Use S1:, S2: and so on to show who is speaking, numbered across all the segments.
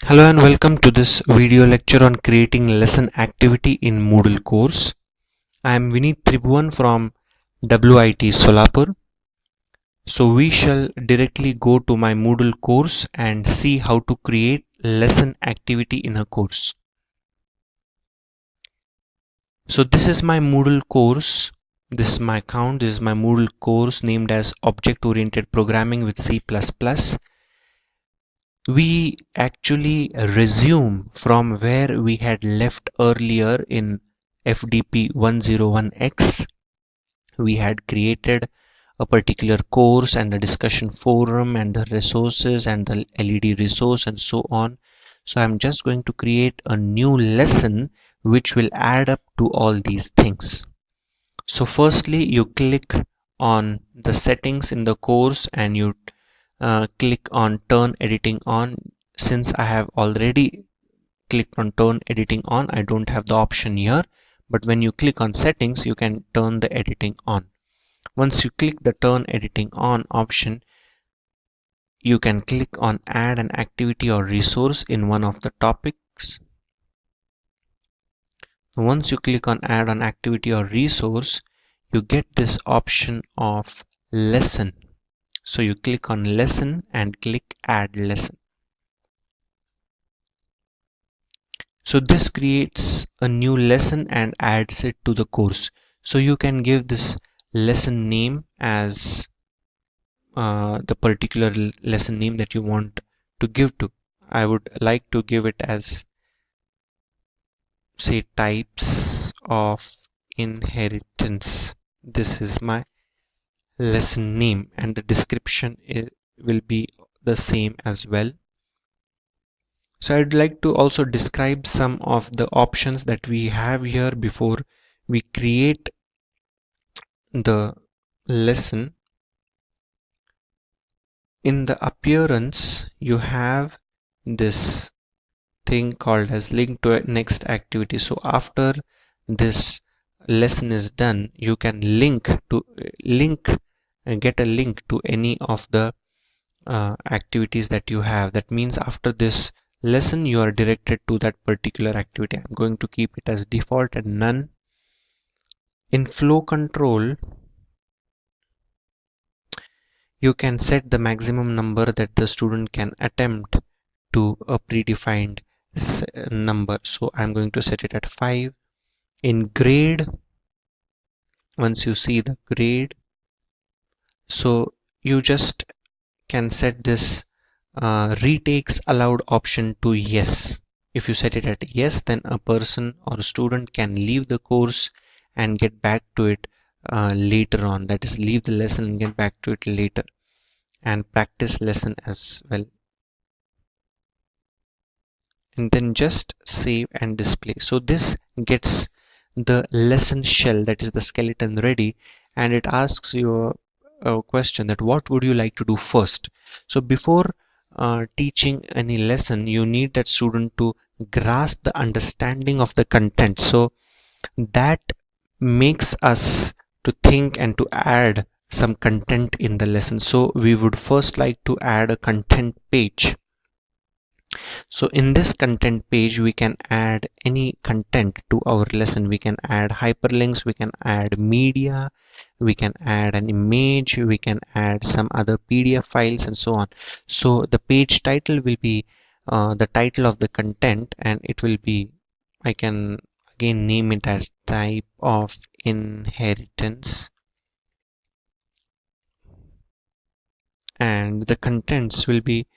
S1: Hello and welcome to this video lecture on creating lesson activity in Moodle course. I am Vineet Tribhuvan from WIT Solapur. So we shall directly go to my Moodle course and see how to create lesson activity in a course. So this is my Moodle course. This is my account. This is my Moodle course named as Object Oriented Programming with C++. We actually resume from where we had left earlier in FDP 101X. We had created a particular course and the discussion forum and the resources and the LED resource and so on. So I'm just going to create a new lesson which will add up to all these things. So firstly, you click on the settings in the course and you click on turn editing on. Since I have already clicked on turn editing on, I don't have the option here, but when you click on settings you can turn the editing on. Once you click the turn editing on option, you can click on add an activity or resource in one of the topics. Once you click on add an activity or resource, you get this option of lesson. So you click on lesson and click add lesson. So this creates a new lesson and adds it to the course. So you can give this lesson name as the particular lesson name that you want to give to. I would like to give it as, say, types of inheritance. This is my lesson name and the description will be the same as well. So I'd like to also describe some of the options that we have here before we create the lesson. In the appearance, you have this thing called as link to a next activity. So after this lesson is done, you can get a link to any of the activities that you have. That means after this lesson you are directed to that particular activity. I'm going to keep it as default and none. In flow control, you can set the maximum number that the student can attempt to a predefined number. So I'm going to set it at 5. In grade, once you see the grade, so you just can set this retakes allowed option to yes. If you set it at yes, then a person or a student can leave the course and get back to it later on. That is, leave the lesson and get back to it later and practice lesson as well. And then just save and display. So this gets the lesson shell, that is the skeleton, ready, and it asks you a question that what would you like to do first. So before teaching any lesson, you need that student to grasp the understanding of the content. So that makes us to think and to add some content in the lesson. So we would first like to add a content page. So in this content page, we can add any content to our lesson. We can add hyperlinks, we can add media, we can add an image, we can add some other PDF files and so on. So the page title will be the title of the content, and it will be, I can again name it as type of inheritance, and the contents will be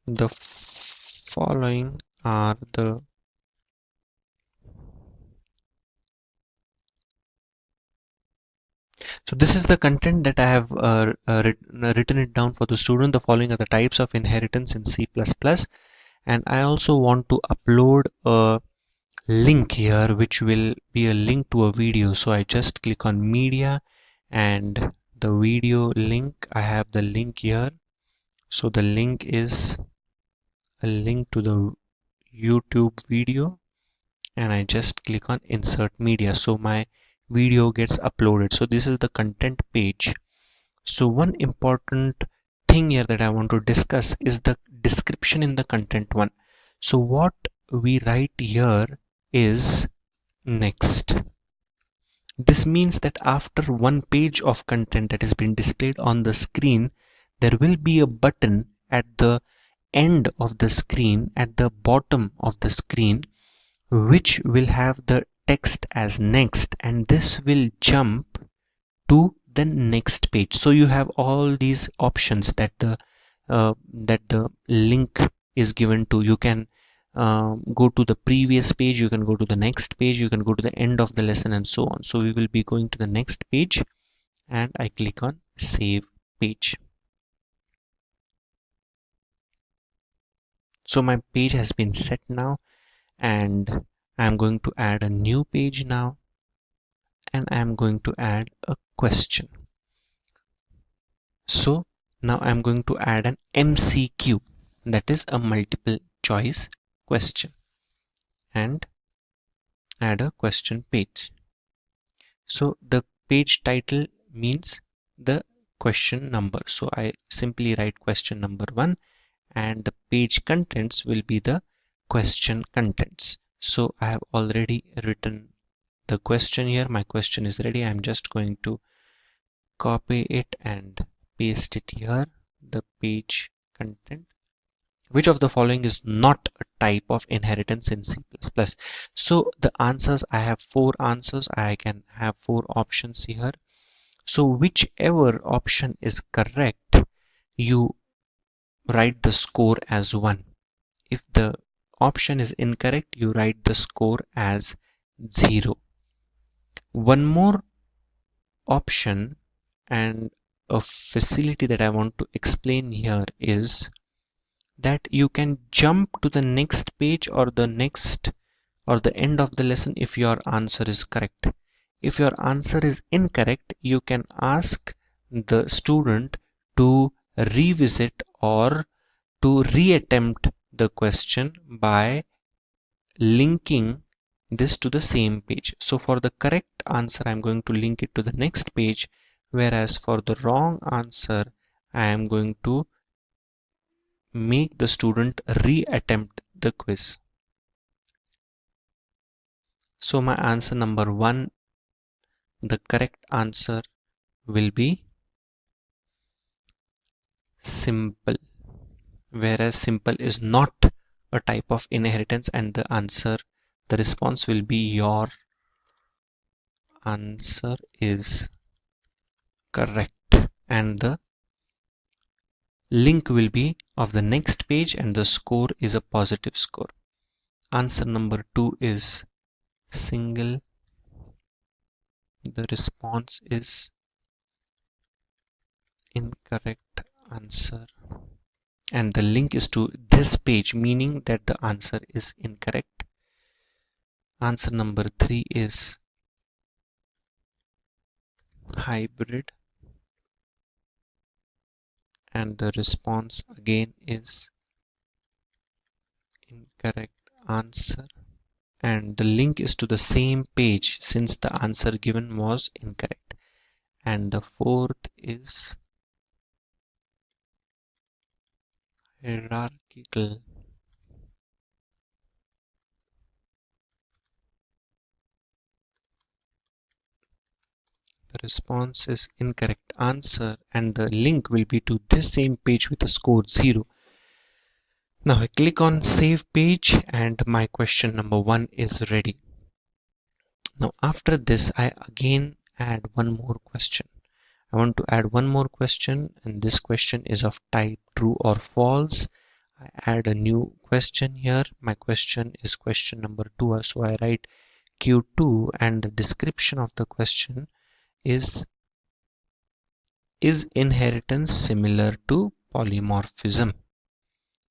S1: the following are the so this is the content that I have written it down for the student. The following are the types of inheritance in C++, and I also want to upload a link here which will be a link to a video. So I just click on media and the video link. I have the link here. So the link is a link to the YouTube video, and I just click on insert media. So my video gets uploaded. So this is the content page. So one important thing here that I want to discuss is the description in the content one. So what we write here is next. This means that after one page of content that has been displayed on the screen, there will be a button at the end of the screen, at the bottom of the screen, which will have the text as next, and this will jump to the next page. So you have all these options that the link is given to. You can go to the previous page, you can go to the next page, you can go to the end of the lesson, and so on. So we will be going to the next page, and I click on save page. So my page has been set now, and I'm going to add a new page now, and I'm going to add a question. So now I'm going to add an MCQ, that is a multiple choice question, and add a question page. So the page title means the question number. So I simply write question number 1, and the page contents will be the question contents. So I have already written the question here. My question is ready. I'm just going to copy it and paste it here. The page content. Which of the following is not a type of inheritance in C++? So the answers, I have 4 answers. I can have 4 options here. So whichever option is correct, you write the score as 1. If the option is incorrect, you write the score as 0. One more option and a facility that I want to explain here is that you can jump to the next page or the next or the end of the lesson if your answer is correct. If your answer is incorrect, you can ask the student to revisit or to reattempt the question by linking this to the same page. So for the correct answer, I'm going to link it to the next page, whereas for the wrong answer, I am going to make the student reattempt the quiz. So my answer number 1, the correct answer will be simple, whereas simple is not a type of inheritance, and the response will be your answer is correct, and the link will be of the next page, and the score is a positive score. Answer number 2 is single. The response is incorrect answer, and the link is to this page, meaning that the answer is incorrect. Answer number 3 is hybrid, and the response again is incorrect answer, and the link is to the same page since the answer given was incorrect. And the 4th is hierarchical. The response is incorrect answer, and the link will be to this same page with a score 0. Now I click on save page, and my question number 1 is ready. Now after this, I again add one more question. I want to add one more question, and this question is of type true or false. I add a new question here. My question is question number 2. So I write Q2, and the description of the question is inheritance similar to polymorphism?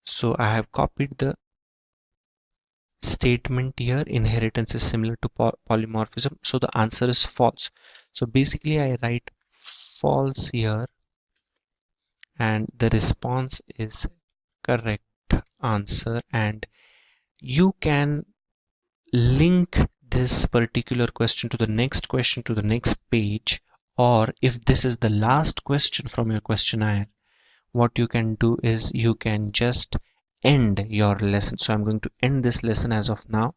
S1: So I have copied the statement here, inheritance is similar to polymorphism. So the answer is false. So basically I write false here, and the response is correct answer. And you can link this particular question to the next page, or if this is the last question from your questionnaire, what you can do is you can just end your lesson. So I'm going to end this lesson as of now.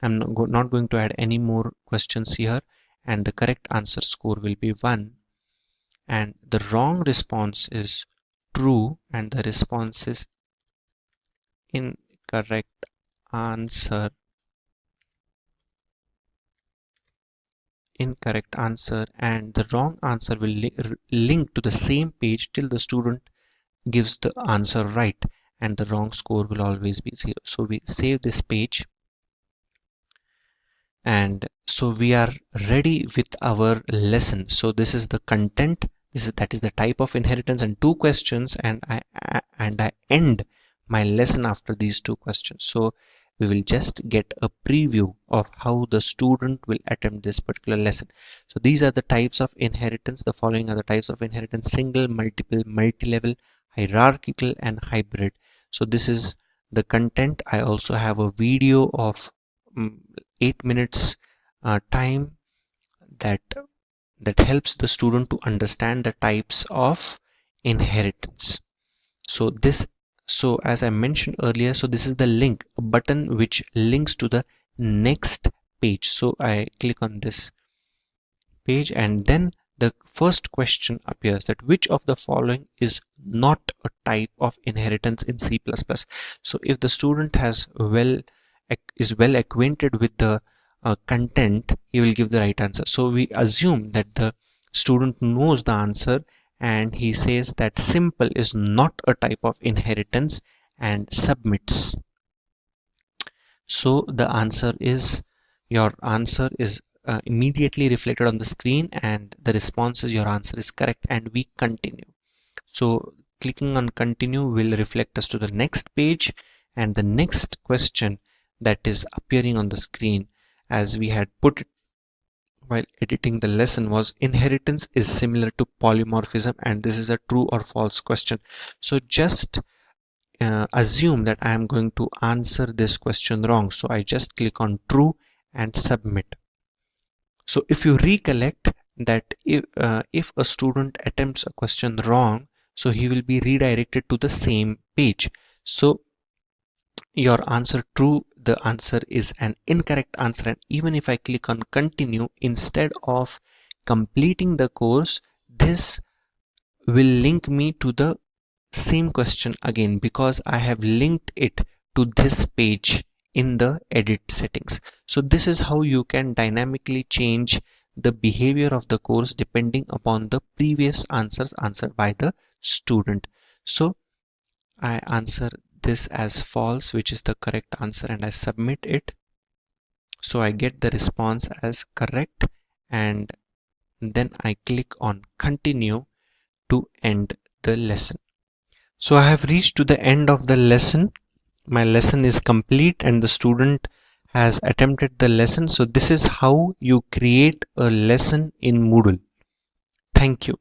S1: I'm not going to add any more questions here, and the correct answer score will be 1, and the wrong response is true, and the response is incorrect answer. Incorrect answer, and the wrong answer will link to the same page till the student gives the answer right, and the wrong score will always be 0. So we save this page, and so we are ready with our lesson. So this is the content, that is the type of inheritance, and 2 questions, and I end my lesson after these 2 questions. So we will just get a preview of how the student will attempt this particular lesson. So these are the types of inheritance. The following are the types of inheritance: single, multiple, multi-level, hierarchical, and hybrid. So this is the content. I also have a video of 8 minutes time that helps the student to understand the types of inheritance. So as I mentioned earlier, so this is the link, a button which links to the next page. So I click on this page, and then the first question appears, that which of the following is not a type of inheritance in C++. So if the student is well acquainted with the content, he will give the right answer. So we assume that the student knows the answer, and he says that simple is not a type of inheritance, and submits. So the answer is, your answer is immediately reflected on the screen, and the response is your answer is correct, and we continue. So clicking on continue will reflect us to the next page, and the next question that is appearing on the screen, as we had put it while editing the lesson, was inheritance is similar to polymorphism, and this is a true or false question. So just assume that I am going to answer this question wrong, so I just click on true and submit. So if you recollect that if a student attempts a question wrong, so he will be redirected to the same page. So your answer true, the answer is an incorrect answer, and even if I click on continue, instead of completing the course, this will link me to the same question again, because I have linked it to this page in the edit settings. So this is how you can dynamically change the behavior of the course depending upon the previous answers answered by the student. So I answer this as false, which is the correct answer, and I submit it. So I get the response as correct, and then I click on continue to end the lesson. So I have reached to the end of the lesson. My lesson is complete, and the student has attempted the lesson. So this is how you create a lesson in Moodle. Thank you.